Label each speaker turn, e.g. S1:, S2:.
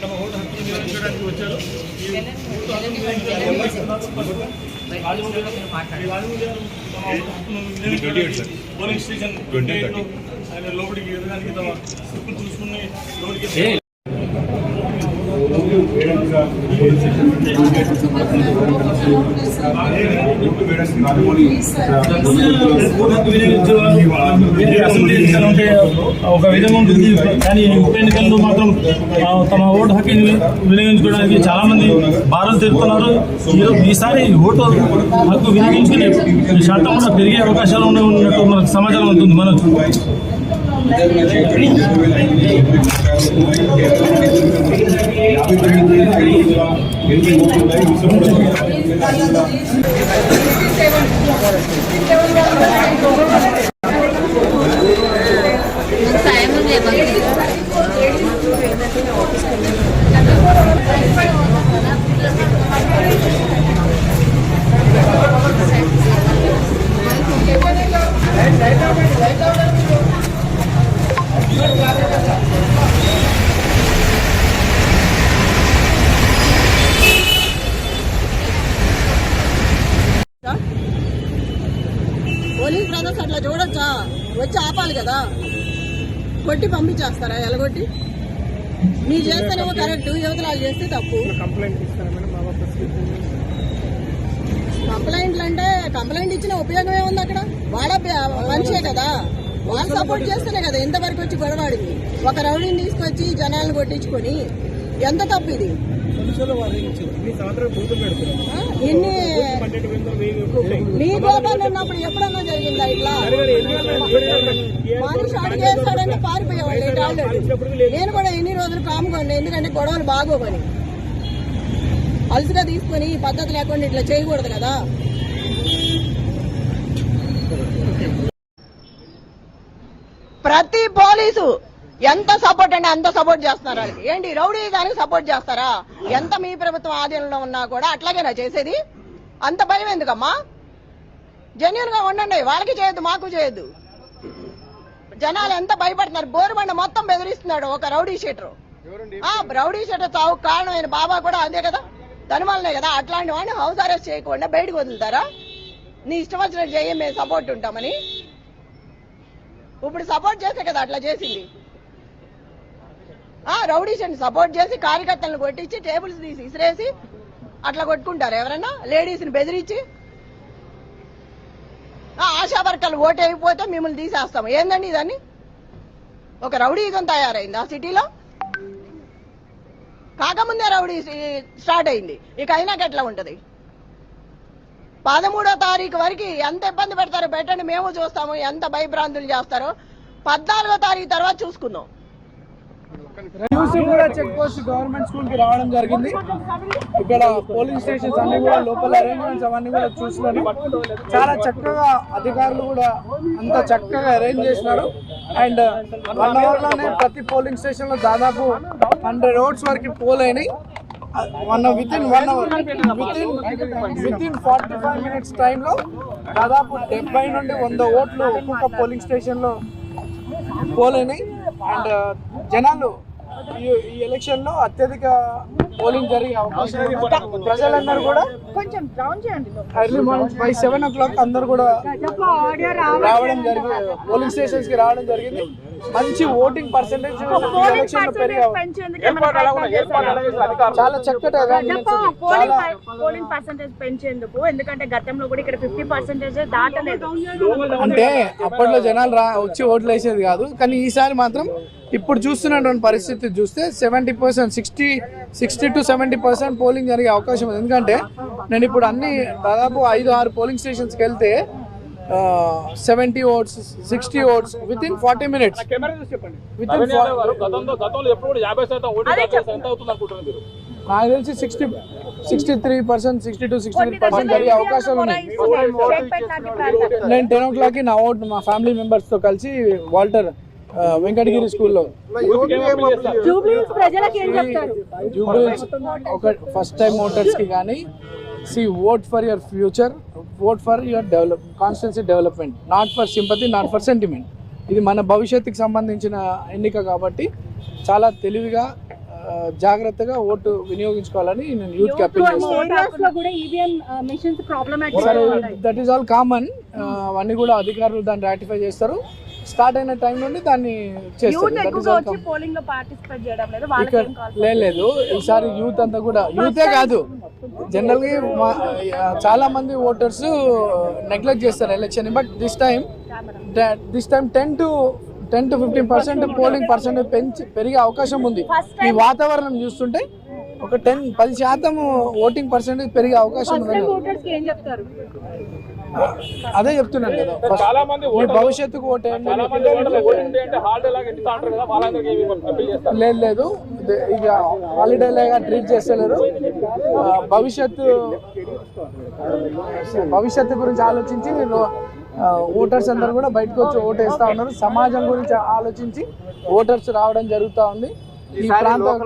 S1: తమ ఓటు హక్కు వినియోగించడానికి వచ్చారు. పోలింగ్ స్టేషన్ ఆయన లోపలికి ఎదగడానికి తమ హక్కు చూసుకుని లోపలికి ఒక విధంగా ఉంటుంది. కానీ ఉప ఎన్నికల్లో మాత్రం తమ ఓటు హక్కుని వినియోగించుకోవడానికి చాలా మంది బాధలు తెలుపుతున్నారు. ఈసారి ఓటు హక్కు వినియోగించుకునే శాతం కూడా పెరిగే అవకాశాలు ఉన్నట్టు మనకు సమాచారం ఉంటుంది. మనకు
S2: పోలీస్ బ్రదర్స్ అట్లా చూడొచ్చా? వచ్చి ఆపాలి కదా, కొట్టి పంపించేస్తారా? ఎలగొట్టి మీరు చేస్తేనేమో కరెక్ట్, యువతలాలు చేస్తే తప్పు. కంప్లైంట్లు అంటే కంప్లైంట్ ఇచ్చిన ఉపయోగం ఏముంది? అక్కడ వాళ్ళ మనిషే కదా, వాళ్ళు సపోర్ట్ చేస్తేనే కదా ఇంతవరకు వచ్చి గొడవాడింది. ఒక రౌడీని తీసుకొచ్చి జనాలను కొట్టించుకొని ఎంత తప్పు ఇది? ఎన్ని మీ గోపాలు ఉన్నప్పుడు ఎప్పుడన్నా జరిగిందా ఇట్లా? మనిషి అడిగి చేస్తాడంటే పారిపోయేవాళ్ళు. నేను కూడా ఎన్ని రోజులు కాముకోండి, ఎందుకంటే గొడవలు బాగోమని. అలసిగా తీసుకొని పద్ధతి లేకుండా ఇట్లా చేయకూడదు కదా. ప్రతి పోలీసు ఎంత సపోర్ట్ అంటే అంత సపోర్ట్ చేస్తున్నారు వాళ్ళకి. ఏంటి రౌడీ దానికి సపోర్ట్ చేస్తారా? ఎంత మీ ప్రభుత్వం ఆధీనంలో ఉన్నా కూడా అట్లాగేనా చేసేది? అంత భయం ఎందుకమ్మా? జెన్యూన్ గా ఉండండి. వాళ్ళకి చేయొద్దు, మాకు చేయొద్దు. జనాలు ఎంత భయపడుతున్నారు. బోరుబండ మొత్తం బెదిరిస్తున్నాడు ఒక రౌడీ షీటర్. రౌడీ షీటర్ చావు కారణమైన బాబా కూడా అదే కదా, దాని వల్లనే కదా. అట్లాంటి వాడిని హౌస్ అరెస్ట్ చేయకుండా బయటకు వదులుతారా? నీ ఇష్టం వచ్చినట్టు చేయ, మేము సపోర్ట్ ఉంటామని. ఇప్పుడు సపోర్ట్ చేస్తే కదా అట్లా చేసింది. రౌడీస్ని సపోర్ట్ చేసి కార్యకర్తలను కొట్టించి టేబుల్స్ తీసి ఇసిరేసి అట్లా కొట్టుకుంటారు ఎవరన్నా? లేడీస్ని బెదిరించి ఆశా వర్కర్లు ఓటు అయిపోతే మిమ్మల్ని తీసేస్తాము. ఏందండి దాన్ని? ఒక రౌడీజం తయారైంది ఆ సిటీలో. కాకముందే రౌడీ స్టార్ట్ అయింది, ఇక అయినాక ఎట్లా ఉంటది? 13వ తారీఖు వరకు ఎంత ఇబ్బంది పెడతారో పెట్టండి, మేము చూస్తాము. ఎంత భయభ్రాంతులు చేస్తారో 14వ తారీఖు తర్వాత చూసుకుందాం.
S3: కూడా చెక్ పోస్ట్ గవర్నమెంట్ స్కూల్ కి రావడం జరిగింది. ఇక్కడ పోలింగ్ స్టేషన్స్ అన్ని కూడా లోపల అరేంజ్మెంట్స్ అవన్నీ కూడా చూస్తున్నారు. చాలా చక్కగా అధికారులు కూడా అంత చక్కగా అరేంజ్ చేసినారు. అండ్ 1 అవర్ లోనే ప్రతి పోలింగ్ స్టేషన్ లో దాదాపు 100 ఓట్స్ వరకు పోల్ అయినాయి. వితిన్ 45 మినిట్స్ టైంలో దాదాపు 70 నుండి 100 ఓట్లు ఒక్కొక్క పోలింగ్ స్టేషన్ లో పోల్ అయినాయి. అండ్ జనాలు ఈ ఎలక్షన్ లో అత్యధిక పోలింగ్ జరిగే అవకాశం. ప్రజలందరూ కూడా కొంచెం ఎర్లీ మార్నింగ్ 7 o'clock అందరూ కూడా రావడం జరిగింది, పోలింగ్ స్టేషన్స్ కి రావడం జరిగింది. మంచి ఓటింగ్ పర్సెంటేజ్ ఎలక్షన్ లో పెరిగే చాలా చక్కటి
S4: పోలింగ్ పర్సెంటేజ్ పెంచేందుకు. ఎందుకంటే గతంలో కూడా ఇక్కడ 50% దాటలేదు.
S3: అంటే అప్పట్లో జనాలు వచ్చి ఓట్లు వేసేది కాదు, కానీ ఈసారి మాత్రం ఇప్పుడు చూస్తున్నటువంటి పరిస్థితి చూస్తే 70%, 60 to 70% పోలింగ్ జరిగే అవకాశం ఉంది. ఎందుకంటే నేను ఇప్పుడు అన్ని దాదాపు 5-6 పోలింగ్ స్టేషన్స్కి వెళ్తే 70 ఓట్స్, 60 ఓట్స్ వితిన్ 40 minutes. నాకు తెలిసి 63%, 60 to 63% జరిగే అవకాశాలు ఉన్నాయి. నేను 10 o'clock నా ఓటు మా ఫ్యామిలీ మెంబర్స్ తో కలిసి వాల్టర్ వెంకటగిరి స్కూల్లో జూబ్లీహిల్స్ ఒక ఫస్ట్ టైం ఓటర్స్ కి కానీ vote for your future, vote for your constituency development, not for sympathy, not for sentiment. ఇది మన భవిష్యత్తుకి సంబంధించిన ఎన్నిక కాబట్టి చాలా తెలివిగా జాగ్రత్తగా ఓటు వినియోగించుకోవాలని నేను యూత్కి అప్పీల్ చేస్తాను. That is all common. అవన్నీ కూడా అధికారులు దాన్ని రాటిఫై చేస్తారు. స్టార్ట్ అయిన టైం నుండి దాన్ని చేస్తారు. లేదు ఈసారి యూత్ అంతా కూడా, యూతే కాదు జనరల్గా చాలా మంది ఓటర్స్ నెగ్లెక్ట్ చేస్తారు election. But this time 10 to 15% polling percentage పెరిగే అవకాశం ఉంది. ఈ వాతావరణం చూస్తుంటే ఒక 10% ఓటింగ్ పర్సెంటేజ్ పెరిగే అవకాశం ఉంది. అదే చెప్తున్నాను కదా, మీ భవిష్యత్తుకు ఓటేయండి. లేదు ఇక హాలిడే లాగా ట్రీట్ చేస్తలేరు. భవిష్యత్తు గురించి ఆలోచించి ఓటర్స్ అందరూ కూడా బయటకు వచ్చి ఓటు వేస్తూ ఉన్నారు. సమాజం గురించి ఆలోచించి ఓటర్స్ రావడం జరుగుతూ ఉంది. ఈ ప్రాంతం